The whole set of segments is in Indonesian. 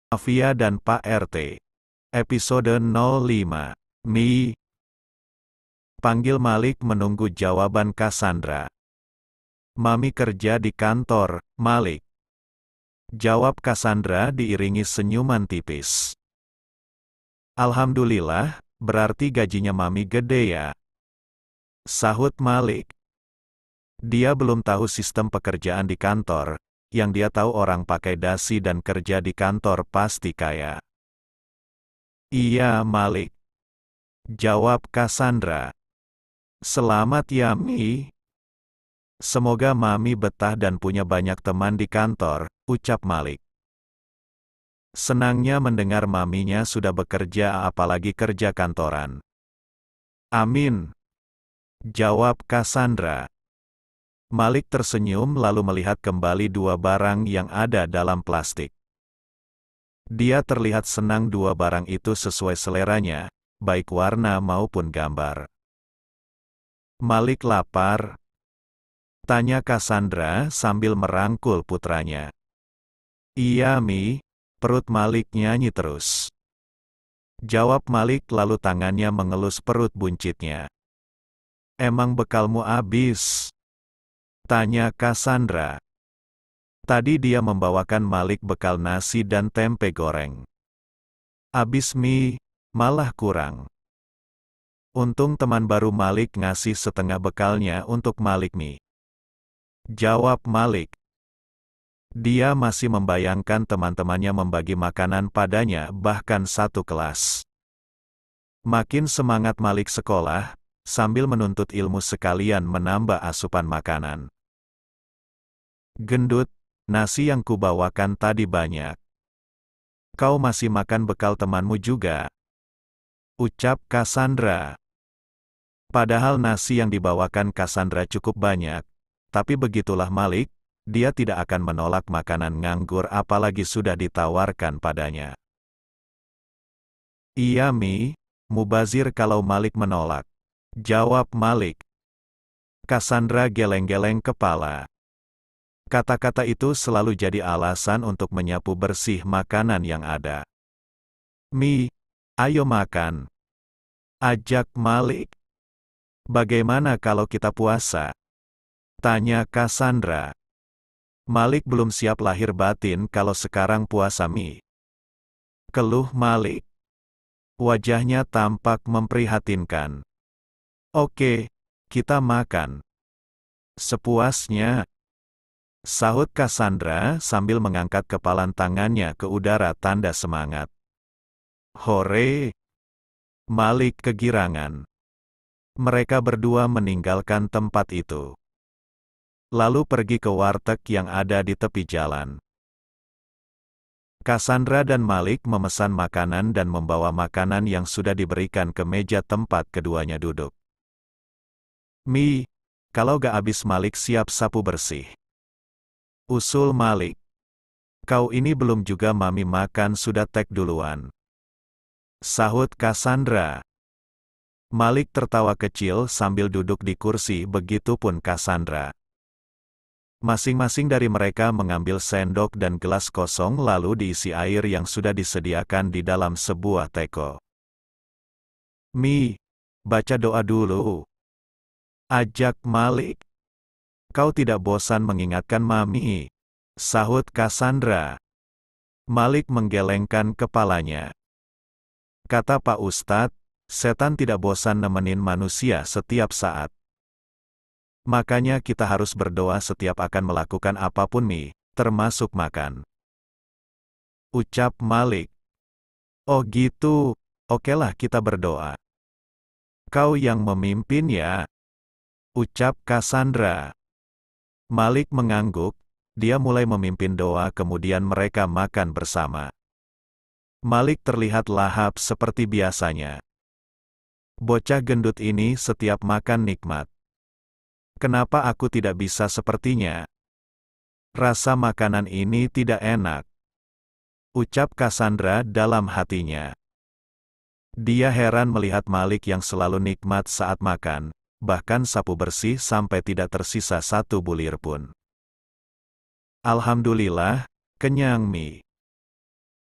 Mafia dan Pak RT. Episode 05. Mi. Panggil Malik menunggu jawaban Cassandra. Mami kerja di kantor, Malik. Jawab Cassandra diiringi senyuman tipis. Alhamdulillah, berarti gajinya Mami gede ya. Sahut Malik. Dia belum tahu sistem pekerjaan di kantor. Yang dia tahu orang pakai dasi dan kerja di kantor pasti kaya. Iya Malik. Jawab Cassandra. Selamat ya Mi. Semoga Mami betah dan punya banyak teman di kantor, ucap Malik. Senangnya mendengar maminya sudah bekerja apalagi kerja kantoran. Amin. Jawab Cassandra. Malik tersenyum lalu melihat kembali dua barang yang ada dalam plastik. Dia terlihat senang dua barang itu sesuai seleranya, baik warna maupun gambar. Malik lapar? Tanya Cassandra sambil merangkul putranya. Iya Mi, perut Malik nyanyi terus. Jawab Malik lalu tangannya mengelus perut buncitnya. Emang bekalmu habis? Tanya Cassandra. Tadi dia membawakan Malik bekal nasi dan tempe goreng. Abis Mi, malah kurang. Untung teman baru Malik ngasih setengah bekalnya untuk Malik Mi. Jawab Malik. Dia masih membayangkan teman-temannya membagi makanan padanya bahkan satu kelas. Makin semangat Malik sekolah, sambil menuntut ilmu sekalian menambah asupan makanan. Gendut, nasi yang kubawakan tadi banyak. Kau masih makan bekal temanmu juga? Ucap Cassandra. Padahal nasi yang dibawakan Cassandra cukup banyak, tapi begitulah Malik, dia tidak akan menolak makanan nganggur apalagi sudah ditawarkan padanya. Iya Mi, mubazir kalau Malik menolak. Jawab Malik. Cassandra geleng-geleng kepala. Kata-kata itu selalu jadi alasan untuk menyapu bersih makanan yang ada. Mi, ayo makan. Ajak Malik. Bagaimana kalau kita puasa? Tanya Cassandra. Malik belum siap lahir batin kalau sekarang puasa Mi. Keluh Malik. Wajahnya tampak memprihatinkan. Oke, kita makan. Sepuasnya. Sahut Cassandra sambil mengangkat kepalan tangannya ke udara tanda semangat. Hore! Malik kegirangan. Mereka berdua meninggalkan tempat itu. Lalu pergi ke warteg yang ada di tepi jalan. Cassandra dan Malik memesan makanan dan membawa makanan yang sudah diberikan ke meja tempat keduanya duduk. Mi, kalau gak habis Malik siap sapu bersih. Usul Malik. Kau ini belum juga Mami makan sudah tek duluan. Sahut Cassandra. Malik tertawa kecil sambil duduk di kursi begitupun Cassandra. Masing-masing dari mereka mengambil sendok dan gelas kosong lalu diisi air yang sudah disediakan di dalam sebuah teko. Mi, baca doa dulu. Ajak Malik. Kau tidak bosan mengingatkan Mami? Sahut Cassandra. Malik menggelengkan kepalanya. Kata Pak Ustadz, setan tidak bosan nemenin manusia setiap saat. Makanya kita harus berdoa setiap akan melakukan apapun Mi, termasuk makan. Ucap Malik. Oh gitu, okelah kita berdoa. Kau yang memimpin ya? Ucap Cassandra. Malik mengangguk, dia mulai memimpin doa kemudian mereka makan bersama. Malik terlihat lahap seperti biasanya. Bocah gendut ini setiap makan nikmat. Kenapa aku tidak bisa sepertinya? Rasa makanan ini tidak enak. Ucap Cassandra dalam hatinya. Dia heran melihat Malik yang selalu nikmat saat makan, bahkan sapu bersih sampai tidak tersisa satu bulir pun. Alhamdulillah, kenyang Mi.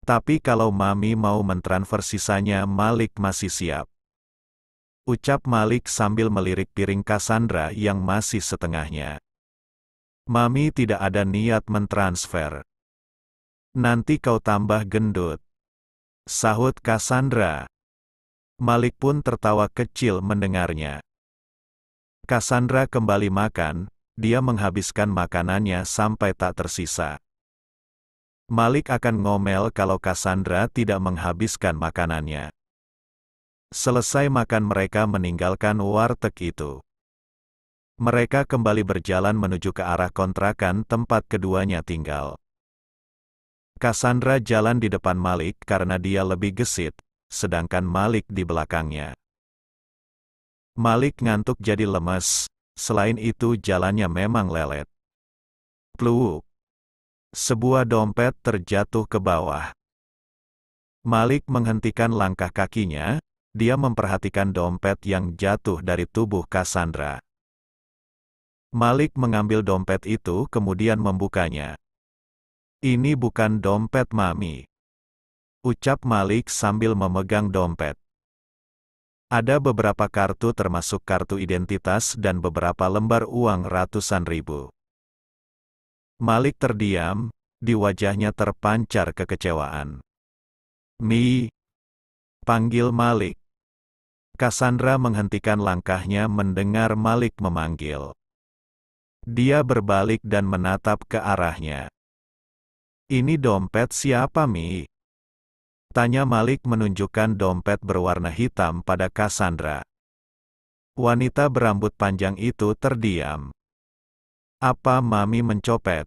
Tapi kalau Mami mau mentransfer sisanya, Malik masih siap. Ucap Malik sambil melirik piring Cassandra yang masih setengahnya. Mami tidak ada niat mentransfer. Nanti kau tambah gendut, sahut Cassandra. Malik pun tertawa kecil mendengarnya. Cassandra kembali makan, dia menghabiskan makanannya sampai tak tersisa. Malik akan ngomel kalau Cassandra tidak menghabiskan makanannya. Selesai makan mereka meninggalkan warteg itu. Mereka kembali berjalan menuju ke arah kontrakan tempat keduanya tinggal. Cassandra jalan di depan Malik karena dia lebih gesit, sedangkan Malik di belakangnya. Malik ngantuk jadi lemes, selain itu jalannya memang lelet. Pluuk. Sebuah dompet terjatuh ke bawah. Malik menghentikan langkah kakinya, dia memperhatikan dompet yang jatuh dari tubuh Cassandra. Malik mengambil dompet itu kemudian membukanya. Ini bukan dompet Mami, ucap Malik sambil memegang dompet. Ada beberapa kartu termasuk kartu identitas dan beberapa lembar uang ratusan ribu. Malik terdiam, di wajahnya terpancar kekecewaan. Mi, panggil Malik. Cassandra menghentikan langkahnya mendengar Malik memanggil. Dia berbalik dan menatap ke arahnya. Ini dompet siapa, Mi? Tanya Malik menunjukkan dompet berwarna hitam pada Cassandra. Wanita berambut panjang itu terdiam. Apa Mami mencopet?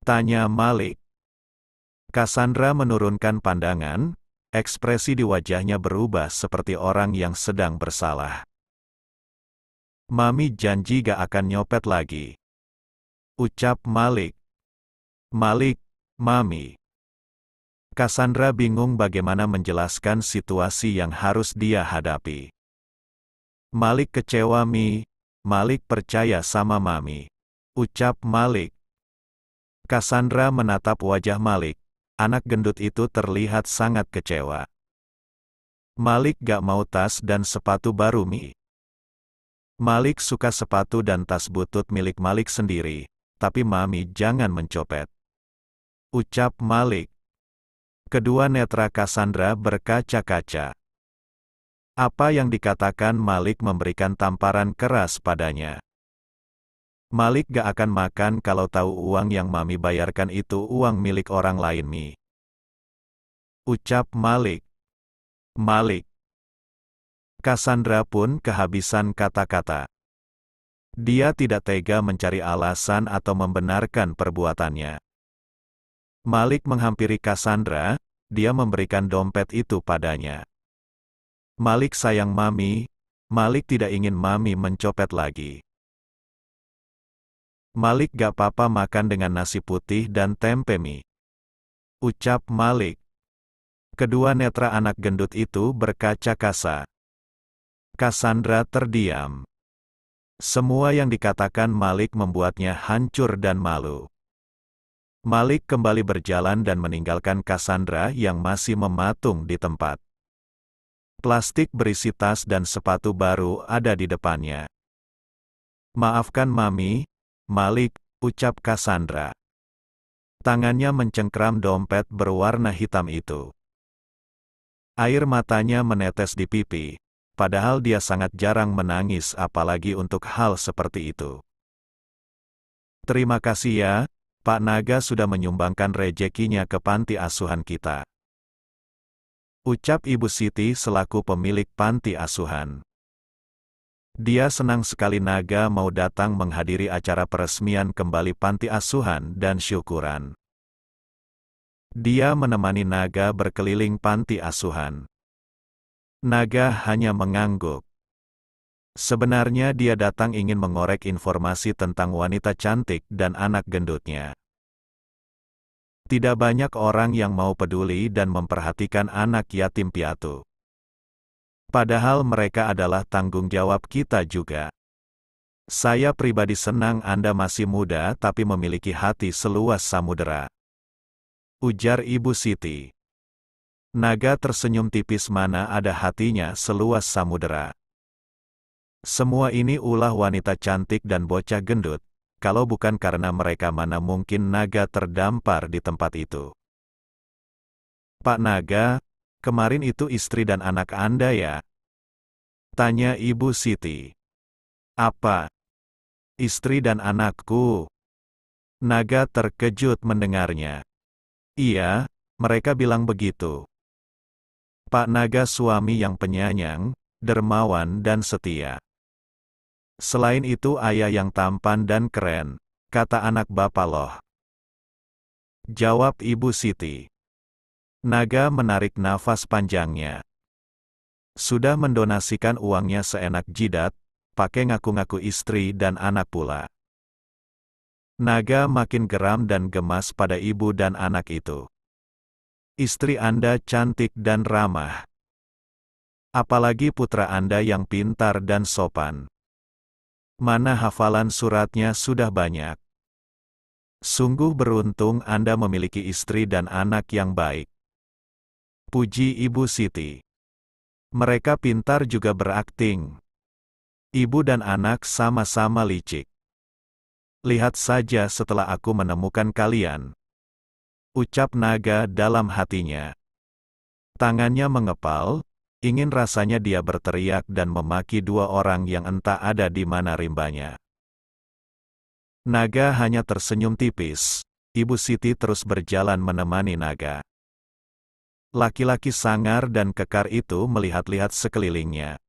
Tanya Malik. Cassandra menurunkan pandangan, ekspresi di wajahnya berubah seperti orang yang sedang bersalah. Mami janji gak akan nyopet lagi, ucap Malik. Malik, Mami. Cassandra bingung bagaimana menjelaskan situasi yang harus dia hadapi. Malik kecewa, Mi. Malik percaya sama Mami, ucap Malik. Cassandra menatap wajah Malik. Anak gendut itu terlihat sangat kecewa. Malik gak mau tas dan sepatu baru, Mi. Malik suka sepatu dan tas butut milik Malik sendiri, tapi Mami jangan mencopet, ucap Malik. Kedua netra Cassandra berkaca-kaca. Apa yang dikatakan Malik memberikan tamparan keras padanya. Malik gak akan makan kalau tahu uang yang Mami bayarkan itu uang milik orang lain, Mi, ucap Malik. Malik. Cassandra pun kehabisan kata-kata. Dia tidak tega mencari alasan atau membenarkan perbuatannya. Malik menghampiri Cassandra, dia memberikan dompet itu padanya. Malik sayang Mami, Malik tidak ingin Mami mencopet lagi. Malik gak apa-apa makan dengan nasi putih dan tempe, Mi, ucap Malik. Kedua netra anak gendut itu berkaca-kaca. Cassandra terdiam. Semua yang dikatakan Malik membuatnya hancur dan malu. Malik kembali berjalan dan meninggalkan Cassandra yang masih mematung di tempat. Plastik berisi tas dan sepatu baru ada di depannya. Maafkan Mami, Malik, ucap Cassandra. Tangannya mencengkram dompet berwarna hitam itu. Air matanya menetes di pipi. Padahal dia sangat jarang menangis apalagi untuk hal seperti itu. Terima kasih ya, Pak Naga sudah menyumbangkan rejekinya ke panti asuhan kita, ucap Ibu Siti selaku pemilik panti asuhan. Dia senang sekali Naga mau datang menghadiri acara peresmian kembali panti asuhan dan syukuran. Dia menemani Naga berkeliling panti asuhan. Naga hanya mengangguk. Sebenarnya dia datang ingin mengorek informasi tentang wanita cantik dan anak gendutnya. Tidak banyak orang yang mau peduli dan memperhatikan anak yatim piatu. Padahal mereka adalah tanggung jawab kita juga. Saya pribadi senang Anda masih muda tapi memiliki hati seluas samudera, ujar Ibu Siti. Naga tersenyum tipis, mana ada hatinya seluas samudera. Semua ini ulah wanita cantik dan bocah gendut, kalau bukan karena mereka mana mungkin naga terdampar di tempat itu. Pak Naga, kemarin itu istri dan anak Anda ya? Tanya Ibu Siti. Apa? Istri dan anakku? Naga terkejut mendengarnya. Iya, mereka bilang begitu. Pak Naga suami yang penyayang, dermawan dan setia. Selain itu ayah yang tampan dan keren, kata anak bapak loh. Jawab Ibu Siti. Naga menarik nafas panjangnya. Sudah mendonasikan uangnya seenak jidat, pakai ngaku-ngaku istri dan anak pula. Naga makin geram dan gemas pada ibu dan anak itu. Istri Anda cantik dan ramah. Apalagi putra Anda yang pintar dan sopan. Mana hafalan suratnya sudah banyak. Sungguh beruntung Anda memiliki istri dan anak yang baik. Puji Ibu Siti. Mereka pintar juga berakting. Ibu dan anak sama-sama licik. Lihat saja setelah aku menemukan kalian. Ucap Naga dalam hatinya. Tangannya mengepal, ingin rasanya dia berteriak dan memaki dua orang yang entah ada di mana rimbanya. Naga hanya tersenyum tipis. Ibu Siti terus berjalan menemani Naga. Laki-laki sangar dan kekar itu melihat-lihat sekelilingnya.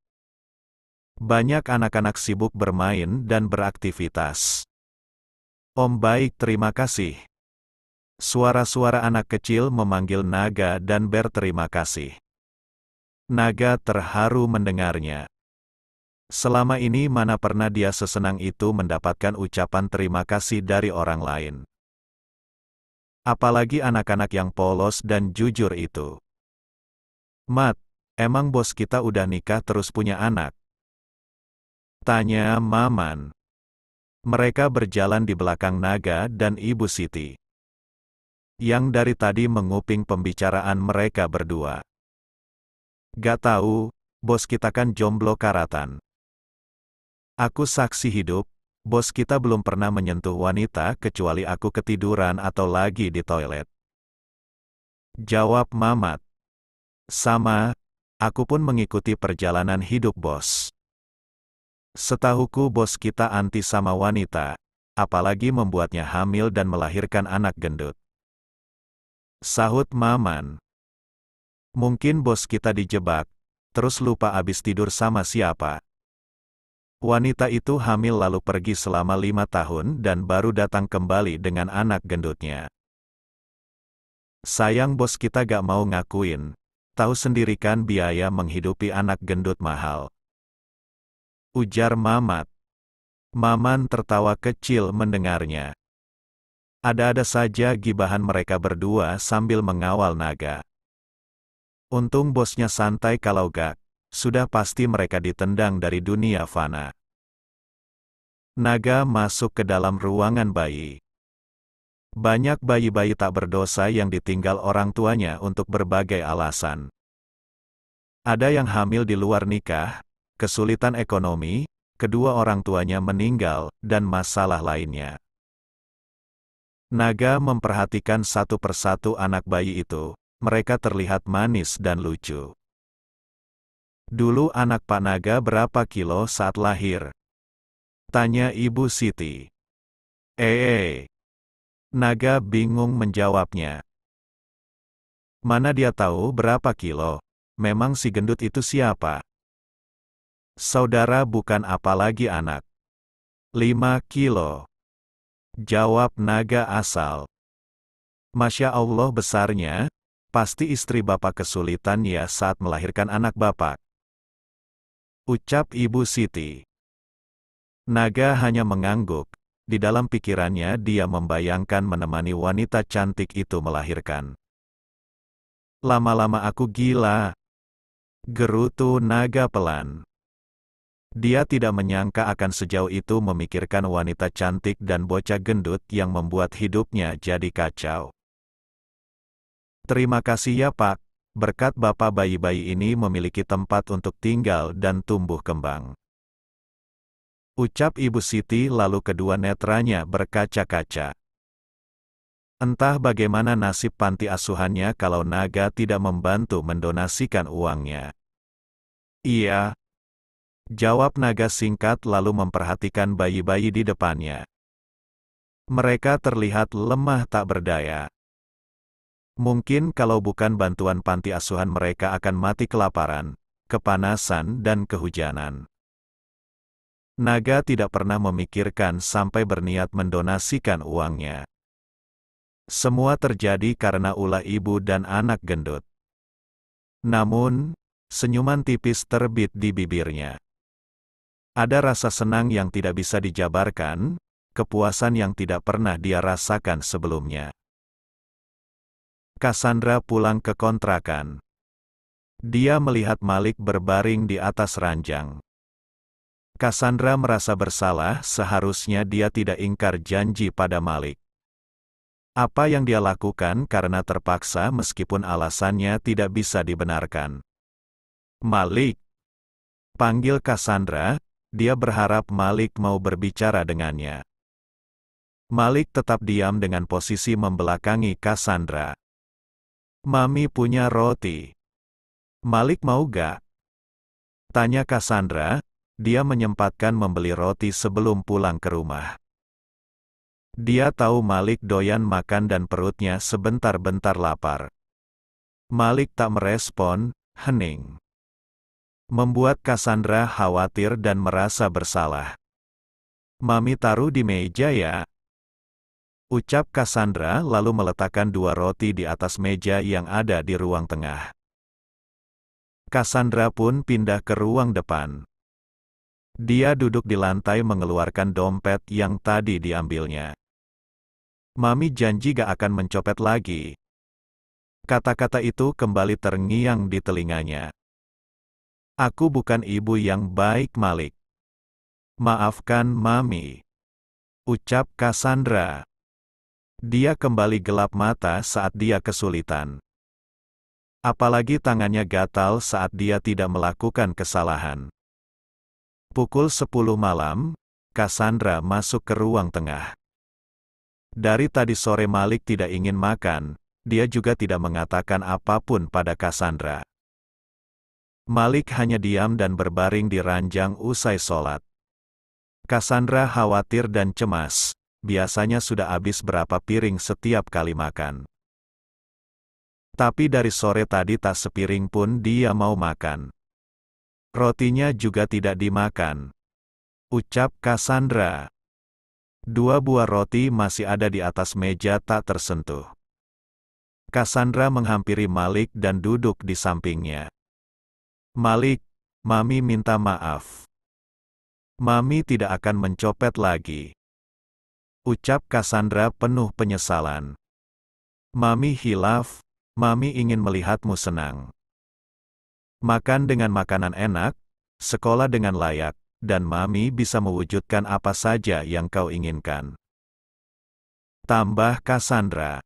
Banyak anak-anak sibuk bermain dan beraktivitas. Om baik, terima kasih. Suara-suara anak kecil memanggil Naga dan berterima kasih. Naga terharu mendengarnya. Selama ini mana pernah dia sesenang itu mendapatkan ucapan terima kasih dari orang lain. Apalagi anak-anak yang polos dan jujur itu. Mat, emang bos kita udah nikah terus punya anak? Tanya Maman. Mereka berjalan di belakang Naga dan Ibu Siti, yang dari tadi menguping pembicaraan mereka berdua. Gak tahu, bos kita kan jomblo karatan. Aku saksi hidup, bos kita belum pernah menyentuh wanita kecuali aku ketiduran atau lagi di toilet. Jawab Mamat. Sama, aku pun mengikuti perjalanan hidup bos. Setahuku bos kita anti sama wanita, apalagi membuatnya hamil dan melahirkan anak gendut. Sahut Maman. Mungkin bos kita dijebak, terus lupa abis tidur sama siapa. Wanita itu hamil lalu pergi selama 5 tahun dan baru datang kembali dengan anak gendutnya. Sayang bos kita gak mau ngakuin, tahu sendiri kan biaya menghidupi anak gendut mahal. Ujar Mamat. Maman tertawa kecil mendengarnya. Ada-ada saja gibahan mereka berdua sambil mengawal Naga. Untung bosnya santai, kalau gak, sudah pasti mereka ditendang dari dunia fana. Naga masuk ke dalam ruangan bayi. Banyak bayi-bayi tak berdosa yang ditinggal orang tuanya untuk berbagai alasan. Ada yang hamil di luar nikah, kesulitan ekonomi, kedua orang tuanya meninggal, dan masalah lainnya. Naga memperhatikan satu persatu anak bayi itu, mereka terlihat manis dan lucu. Dulu anak Pak Naga berapa kilo saat lahir? Tanya Ibu Siti. Naga bingung menjawabnya. Mana dia tahu berapa kilo? Memang si gendut itu siapa? Saudara bukan, apalagi anak. 5 kilo. Jawab Naga asal. Masya Allah besarnya, pasti istri bapak kesulitan ya saat melahirkan anak bapak. Ucap Ibu Siti. Naga hanya mengangguk. Di dalam pikirannya dia membayangkan menemani wanita cantik itu melahirkan. Lama-lama aku gila. Gerutu Naga pelan. Dia tidak menyangka akan sejauh itu memikirkan wanita cantik dan bocah gendut yang membuat hidupnya jadi kacau. Terima kasih ya Pak, berkat Bapak bayi-bayi ini memiliki tempat untuk tinggal dan tumbuh kembang. Ucap Ibu Siti lalu kedua netranya berkaca-kaca. Entah bagaimana nasib panti asuhannya kalau Naga tidak membantu mendonasikan uangnya. Iya, jawab Naga singkat lalu memperhatikan bayi-bayi di depannya. Mereka terlihat lemah tak berdaya. Mungkin kalau bukan bantuan panti asuhan mereka akan mati kelaparan, kepanasan dan kehujanan. Naga tidak pernah memikirkan sampai berniat mendonasikan uangnya. Semua terjadi karena ulah ibu dan anak gendut. Namun, senyuman tipis terbit di bibirnya. Ada rasa senang yang tidak bisa dijabarkan, kepuasan yang tidak pernah dia rasakan sebelumnya. Cassandra pulang ke kontrakan. Dia melihat Malik berbaring di atas ranjang. Cassandra merasa bersalah, seharusnya dia tidak ingkar janji pada Malik. Apa yang dia lakukan karena terpaksa meskipun alasannya tidak bisa dibenarkan. Malik. Panggil Cassandra, dia berharap Malik mau berbicara dengannya. Malik tetap diam dengan posisi membelakangi Cassandra. Mami punya roti. Malik mau gak? Tanya Cassandra, dia menyempatkan membeli roti sebelum pulang ke rumah. Dia tahu Malik doyan makan dan perutnya sebentar-bentar lapar. Malik tak merespon, hening. Membuat Cassandra khawatir dan merasa bersalah. Mami taruh di meja ya. Ucap Cassandra lalu meletakkan dua roti di atas meja yang ada di ruang tengah. Cassandra pun pindah ke ruang depan. Dia duduk di lantai mengeluarkan dompet yang tadi diambilnya. Mami janji gak akan mencopet lagi. Kata-kata itu kembali terngiang di telinganya. Aku bukan ibu yang baik, Malik. Maafkan Mami. Ucap Cassandra. Dia kembali gelap mata saat dia kesulitan. Apalagi tangannya gatal saat dia tidak melakukan kesalahan. Pukul 10 malam, Cassandra masuk ke ruang tengah. Dari tadi sore Malik tidak ingin makan, dia juga tidak mengatakan apapun pada Cassandra. Malik hanya diam dan berbaring di ranjang usai sholat. Cassandra khawatir dan cemas, biasanya sudah habis berapa piring setiap kali makan. Tapi dari sore tadi tak sepiring pun dia mau makan. Rotinya juga tidak dimakan. Ucap Cassandra. Dua buah roti masih ada di atas meja tak tersentuh. Cassandra menghampiri Malik dan duduk di sampingnya. Malik, Mami minta maaf. Mami tidak akan mencopet lagi. Ucap Cassandra penuh penyesalan. Mami hilaf, Mami ingin melihatmu senang. Makan dengan makanan enak, sekolah dengan layak, dan Mami bisa mewujudkan apa saja yang kau inginkan. Tambah Cassandra.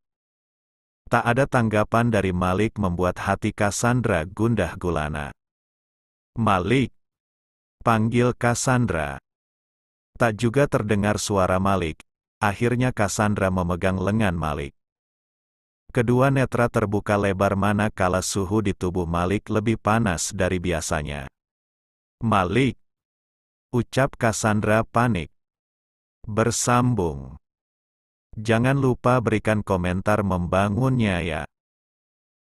Tak ada tanggapan dari Malik membuat hati Cassandra gundah gulana. Malik. Panggil Cassandra. Tak juga terdengar suara Malik. Akhirnya Cassandra memegang lengan Malik. Kedua netra terbuka lebar manakala suhu di tubuh Malik lebih panas dari biasanya. Malik. Ucap Cassandra panik. Bersambung. Jangan lupa berikan komentar membangunnya ya.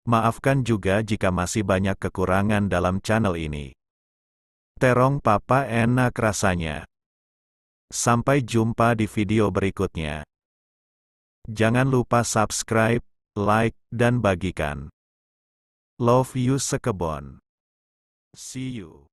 Maafkan juga jika masih banyak kekurangan dalam channel ini. Terong papa enak rasanya. Sampai jumpa di video berikutnya. Jangan lupa subscribe, like, dan bagikan. Love you sekebon. See you.